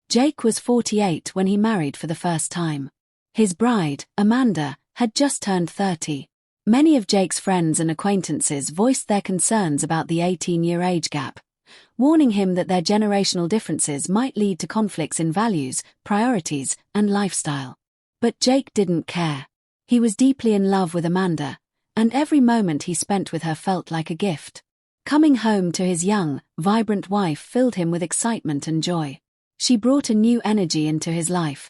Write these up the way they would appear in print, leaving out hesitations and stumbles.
Jake was 48 when he married for the first time. His bride, Amanda, had just turned 30. Many of Jake's friends and acquaintances voiced their concerns about the 18-year age gap, warning him that their generational differences might lead to conflicts in values, priorities, and lifestyle. But Jake didn't care. He was deeply in love with Amanda, and every moment he spent with her felt like a gift. Coming home to his young, vibrant wife filled him with excitement and joy. She brought a new energy into his life,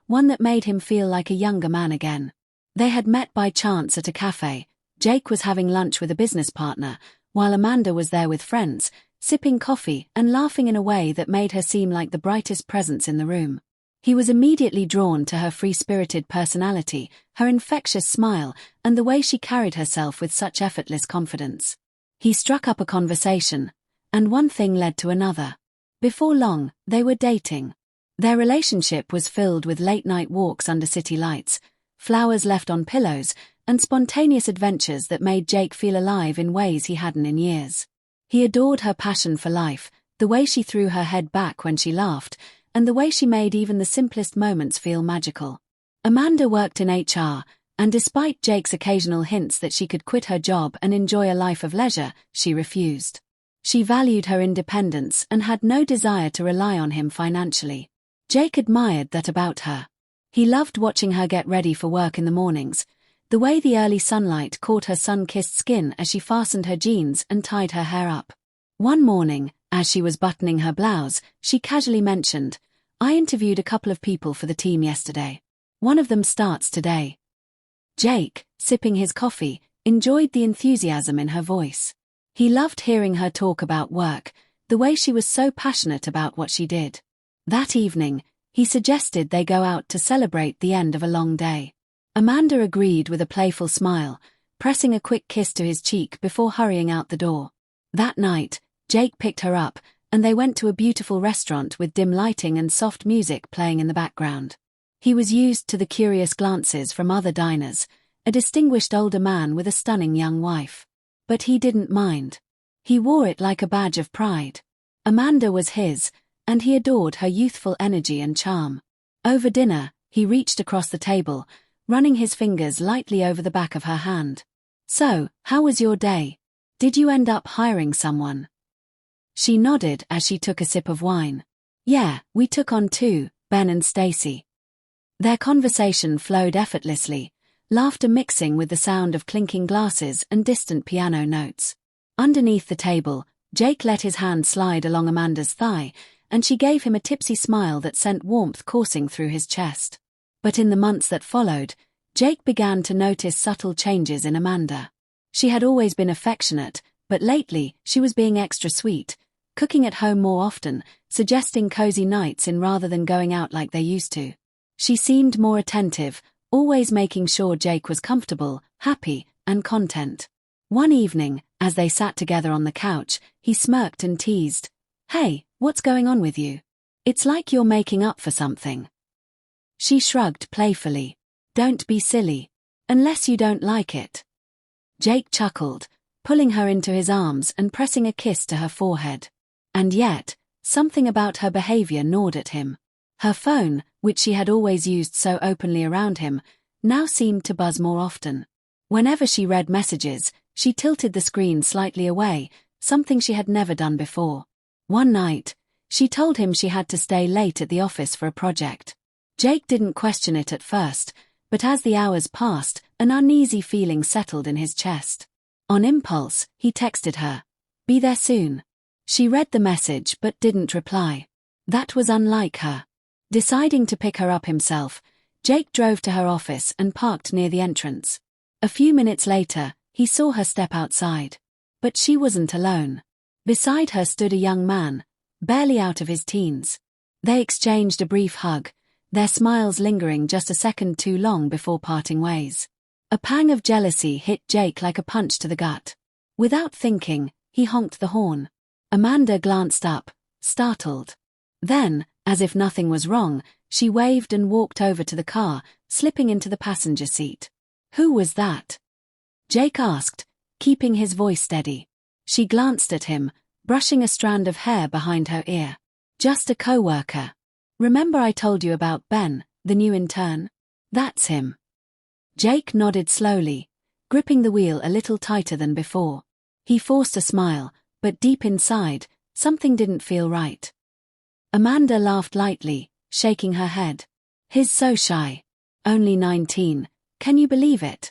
one that made him feel like a younger man again. They had met by chance at a cafe. Jake was having lunch with a business partner, while Amanda was there with friends, sipping coffee and laughing in a way that made her seem like the brightest presence in the room. He was immediately drawn to her free-spirited personality, her infectious smile, and the way she carried herself with such effortless confidence. He struck up a conversation, and one thing led to another. Before long, they were dating. Their relationship was filled with late-night walks under city lights, flowers left on pillows, and spontaneous adventures that made Jake feel alive in ways he hadn't in years. He adored her passion for life, the way she threw her head back when she laughed, and the way she made even the simplest moments feel magical. Amanda worked in HR, and despite Jake's occasional hints that she could quit her job and enjoy a life of leisure, she refused. She valued her independence and had no desire to rely on him financially. Jake admired that about her. He loved watching her get ready for work in the mornings, the way the early sunlight caught her sun-kissed skin as she fastened her jeans and tied her hair up. One morning, as she was buttoning her blouse, she casually mentioned, "I interviewed a couple of people for the team yesterday. One of them starts today." Jake, sipping his coffee, enjoyed the enthusiasm in her voice. He loved hearing her talk about work, the way she was so passionate about what she did. That evening, he suggested they go out to celebrate the end of a long day. Amanda agreed with a playful smile, pressing a quick kiss to his cheek before hurrying out the door. That night, Jake picked her up, and they went to a beautiful restaurant with dim lighting and soft music playing in the background. He was used to the curious glances from other diners, a distinguished older man with a stunning young wife. But he didn't mind. He wore it like a badge of pride. Amanda was his, and he adored her youthful energy and charm. Over dinner, he reached across the table, running his fingers lightly over the back of her hand. "So, how was your day? Did you end up hiring someone?" She nodded as she took a sip of wine. "Yeah, we took on two, Ben and Stacy." Their conversation flowed effortlessly, laughter mixing with the sound of clinking glasses and distant piano notes. Underneath the table, Jake let his hand slide along Amanda's thigh, and she gave him a tipsy smile that sent warmth coursing through his chest. But in the months that followed, Jake began to notice subtle changes in Amanda. She had always been affectionate, but lately she was being extra sweet, cooking at home more often, suggesting cozy nights in rather than going out like they used to. She seemed more attentive, always making sure Jake was comfortable, happy, and content. One evening, as they sat together on the couch, he smirked and teased, "Hey, what's going on with you? It's like you're making up for something." She shrugged playfully. "Don't be silly. Unless you don't like it." Jake chuckled, pulling her into his arms and pressing a kiss to her forehead. And yet, something about her behavior gnawed at him. Her phone, which she had always used so openly around him, now seemed to buzz more often. Whenever she read messages, she tilted the screen slightly away, something she had never done before. One night, she told him she had to stay late at the office for a project. Jake didn't question it at first, but as the hours passed, an uneasy feeling settled in his chest. On impulse, he texted her, "Be there soon." She read the message but didn't reply. That was unlike her. Deciding to pick her up himself, Jake drove to her office and parked near the entrance. A few minutes later, he saw her step outside. But she wasn't alone. Beside her stood a young man, barely out of his teens. They exchanged a brief hug, their smiles lingering just a second too long before parting ways. A pang of jealousy hit Jake like a punch to the gut. Without thinking, he honked the horn. Amanda glanced up, startled. Then, as if nothing was wrong, she waved and walked over to the car, slipping into the passenger seat. "Who was that?" Jake asked, keeping his voice steady. She glanced at him, brushing a strand of hair behind her ear. "Just a coworker." Remember I told you about Ben, the new intern? That's him. Jake nodded slowly, gripping the wheel a little tighter than before. He forced a smile, but deep inside, something didn't feel right. Amanda laughed lightly, shaking her head. He's so shy. Only 19, can you believe it?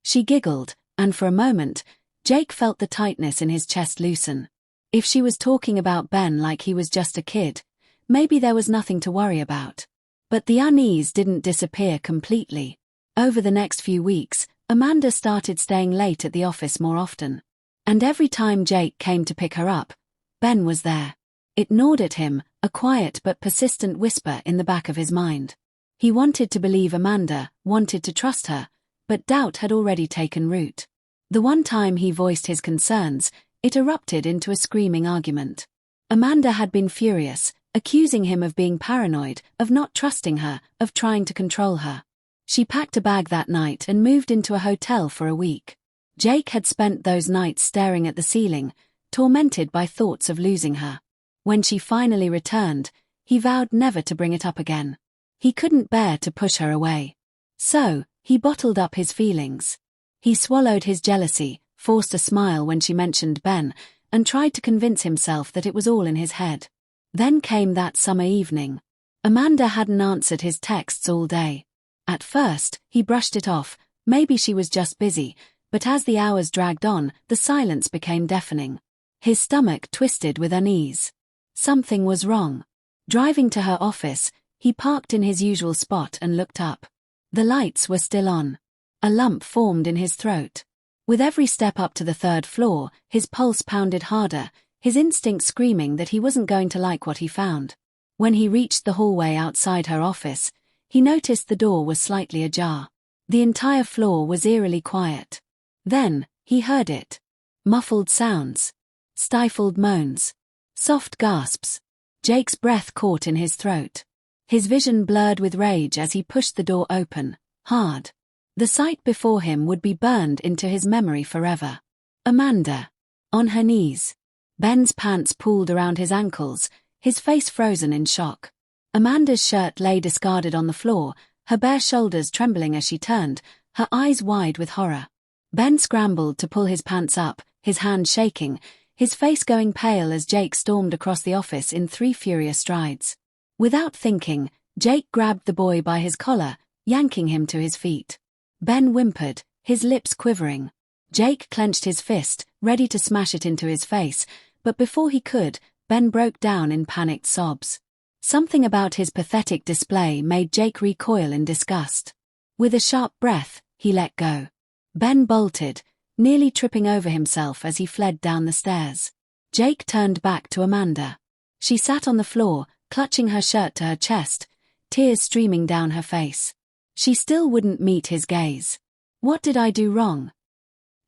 She giggled, and for a moment, Jake felt the tightness in his chest loosen. If she was talking about Ben like he was just a kid, maybe there was nothing to worry about. But the unease didn't disappear completely. Over the next few weeks, Amanda started staying late at the office more often. And every time Jake came to pick her up, Ben was there. It gnawed at him, a quiet but persistent whisper in the back of his mind. He wanted to believe Amanda, wanted to trust her, but doubt had already taken root. The one time he voiced his concerns, it erupted into a screaming argument. Amanda had been furious, accusing him of being paranoid, of not trusting her, of trying to control her. She packed a bag that night and moved into a hotel for a week. Jake had spent those nights staring at the ceiling, tormented by thoughts of losing her. When she finally returned, he vowed never to bring it up again. He couldn't bear to push her away. So, he bottled up his feelings. He swallowed his jealousy, forced a smile when she mentioned Ben, and tried to convince himself that it was all in his head. Then came that summer evening. Amanda hadn't answered his texts all day. At first, he brushed it off, maybe she was just busy, but as the hours dragged on, the silence became deafening. His stomach twisted with unease. Something was wrong. Driving to her office, he parked in his usual spot and looked up. The lights were still on. A lump formed in his throat. With every step up to the third floor, his pulse pounded harder, his instinct screaming that he wasn't going to like what he found. When he reached the hallway outside her office, he noticed the door was slightly ajar. The entire floor was eerily quiet. Then, he heard it. Muffled sounds. Stifled moans. Soft gasps. Jake's breath caught in his throat. His vision blurred with rage as he pushed the door open, hard. The sight before him would be burned into his memory forever. Amanda. On her knees. Ben's pants pulled around his ankles, his face frozen in shock. Amanda's shirt lay discarded on the floor, her bare shoulders trembling as she turned, her eyes wide with horror. Ben scrambled to pull his pants up, his hand shaking, his face going pale as Jake stormed across the office in 3 furious strides. Without thinking, Jake grabbed the boy by his collar, yanking him to his feet. Ben whimpered, his lips quivering. Jake clenched his fist, ready to smash it into his face, but before he could, Ben broke down in panicked sobs. Something about his pathetic display made Jake recoil in disgust. With a sharp breath, he let go. Ben bolted, nearly tripping over himself as he fled down the stairs. Jake turned back to Amanda. She sat on the floor, clutching her shirt to her chest, tears streaming down her face. She still wouldn't meet his gaze. What did I do wrong?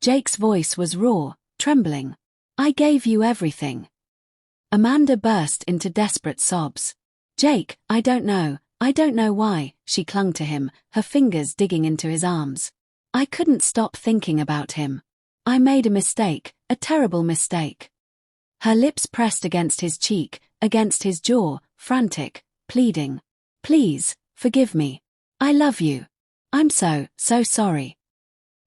Jake's voice was raw, trembling. I gave you everything. Amanda burst into desperate sobs. Jake, I don't know why, she clung to him, her fingers digging into his arms. I couldn't stop thinking about him. I made a mistake, a terrible mistake. Her lips pressed against his cheek, against his jaw, frantic, pleading. Please, forgive me. I love you. I'm so sorry.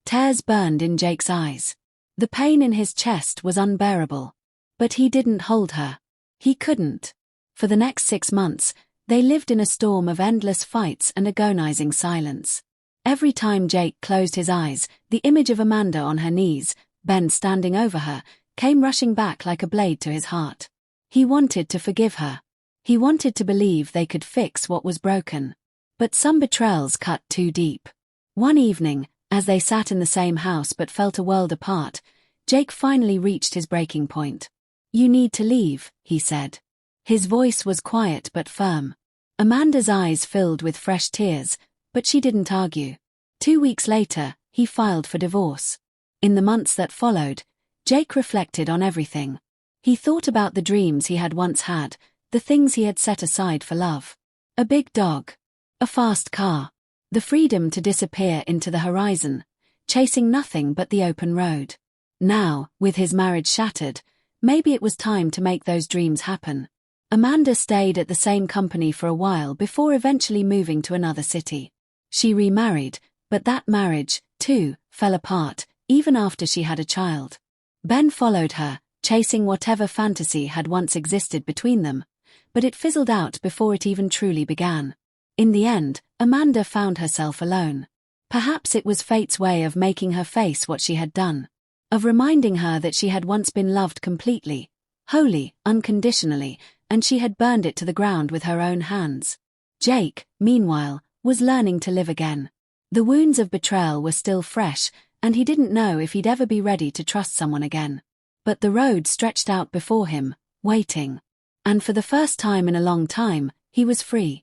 Tears burned in Jake's eyes. The pain in his chest was unbearable. But he didn't hold her. He couldn't. For the next 6 months, they lived in a storm of endless fights and agonizing silence. Every time Jake closed his eyes, the image of Amanda on her knees, Ben standing over her, came rushing back like a blade to his heart. He wanted to forgive her. He wanted to believe they could fix what was broken. But some betrayals cut too deep. One evening, as they sat in the same house but felt a world apart, Jake finally reached his breaking point. You need to leave, he said. His voice was quiet but firm. Amanda's eyes filled with fresh tears, but she didn't argue. 2 weeks later, he filed for divorce. In the months that followed, Jake reflected on everything. He thought about the dreams he had once had, the things he had set aside for love. A big dog. A fast car. The freedom to disappear into the horizon, chasing nothing but the open road. Now, with his marriage shattered, maybe it was time to make those dreams happen. Amanda stayed at the same company for a while before eventually moving to another city. She remarried, but that marriage, too, fell apart, even after she had a child. Ben followed her, chasing whatever fantasy had once existed between them, but it fizzled out before it even truly began. In the end, Amanda found herself alone. Perhaps it was fate's way of making her face what she had done, of reminding her that she had once been loved completely, wholly, unconditionally, and she had burned it to the ground with her own hands. Jake, meanwhile, was learning to live again. The wounds of betrayal were still fresh, and he didn't know if he'd ever be ready to trust someone again. But the road stretched out before him, waiting. And for the first time in a long time, he was free.